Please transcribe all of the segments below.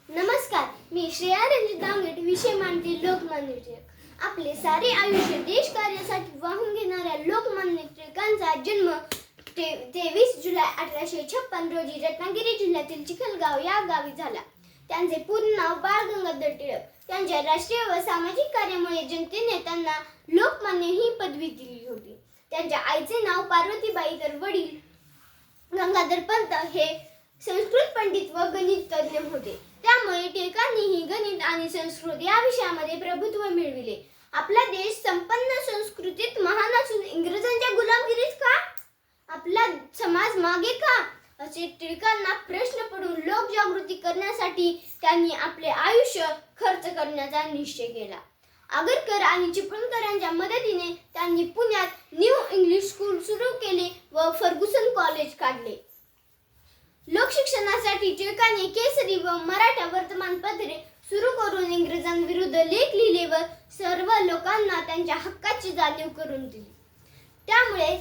नमस्कार, मी श्रेया रंजित दांगट. विषय मांडते लोकमान्य टिळक. आपले सारे आयुष्य देश कार्यासाठी वाहून घेणाऱ्या लोकमान्य टिळकांचा जन्म 23 जुलै 1856 रोजी रत्नागिरी जिल्ह्यातील चिखलगाव या गावी झाला. त्यांचे पूर्ण नाव बाळ गंगाधर टिळक. त्यांच्या राष्ट्रीय व सामाजिक कार्यामुळे जनतेने त्यांना लोकमान्य ही पदवी दिली होती. त्यांच्या आईचे नाव पार्वतीबाई तर वडील गंगाधर पंत हे संस्कृत पंडित व गणित तज्ञ होते. त्यामुळे टिळकांनीही गणित आणि संस्कृत या विषयामध्ये प्रभुत्व मिळविले. आपला देश संपन्न संस्कृतीत महान असून इंग्रजांच्या गुलामगिरीत का? आपला समाज मागे का? असे टिळकांना प्रश्न पडून लोकजागृती करण्यासाठी त्यांनी आपले आयुष्य खर्च करण्याचा निश्चय केला. आगरकर आणि चिपळूणकरांच्या मदतीने त्यांनी पुण्यात न्यू इंग्लिश स्कूल सुरू केले व फर्ग्युसन कॉलेज काढले. लोकशिक्षणासाठी टिळकांनी केसरी व मराठा वर्तमानपत्रे सुरू करून इंग्रजांविरुद्ध लेख लिहिले व सर्व लोकांना त्यांच्या हक्काची जाणीव करून दिली. त्यामुळे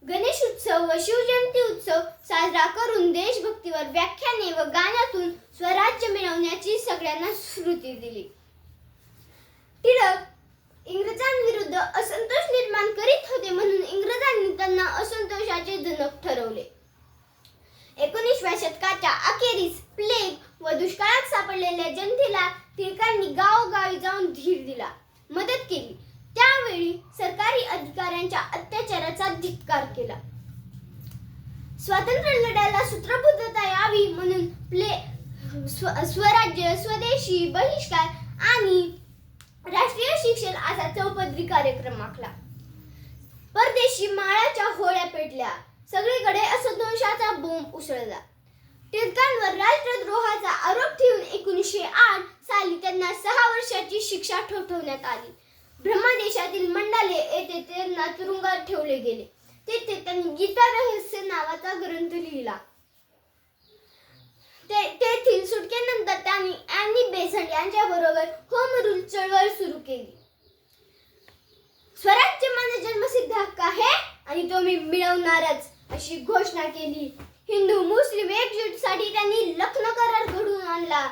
गणेश उत्सव व शिवजयंती उत्सव साजरा करून देशभक्तीवर व्याख्याने व गाण्यातून स्वराज्य मिळवण्याची सगळ्यांना स्फूर्ती दिली. टिळक इंग्रजांविरुद्ध असंतोष निर्माण करीत होते म्हणून इंग्रजांनी त्यांना असंतोषाचे जनक ठरवले. 19व्या शतकाच्या अखेरीस प्लेग व दुष्काळात सापडलेल्या जनतेला टिळकांनी गावोगावी जाऊन धीर दिला, मदत केली. त्यावेळी सरकारी अधिकाऱ्यांच्या अत्याचाराचा धिक्कार केला. स्वातंत्र्य लढ्याला सूत्रबद्धता यावी म्हणून स्वराज्य, स्वदेशी, बहिष्कार आणि राष्ट्रीय शिक्षण असा चौपदरी कार्यक्रम आखला. परदेशी माळाच्या होळ्या पेटल्या. सगळीकडे असंतोषाचा बोंब उसळला. टिळकांवर राष्ट्रद्रोहाचा आरोप ठेवून 1908 साली त्यांना 6 वर्षाची शिक्षा ठोठावण्यात आली. ब्रह्मदेशातील मंडाले येथे त्यांना तुरुंगात ठेवले गेले. तेथे त्यांनी गीता रहस्य नावाचा ग्रंथ लिहिला. तेथील सुटकेनंतर त्यांनी ॲनी बेझंट यांच्याबरोबर होम रूल चळवळ सुरू केली. स्वराज्य माझा जन्मसिद्ध हक्क आहे आणि तो मी मिळवणारच अशी घोषणा केली. हिंदू मुस्लिम एकजूटसाठी त्यांनी लखनौ करार घडवून आणला.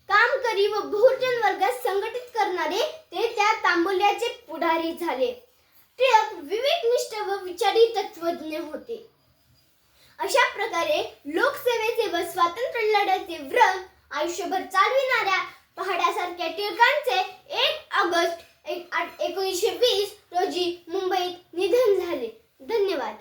कामकरी व बहुजन वर्गास संघटित करणारे ते त्या तांबोल्याचे पुढारी झाले. टिळक विवेकनिष्ठ व विचारी तत्वज्ञ होते. अशा प्रकारे लोकसेवेचे व स्वातंत्र्य लढ्याचे व्रत आयुष्यभर चालविणाऱ्या पहाड्यासारख्या टिळकांचे 1 ऑगस्ट 1920 रोजी मुंबईत निधन झाले. धन्यवाद.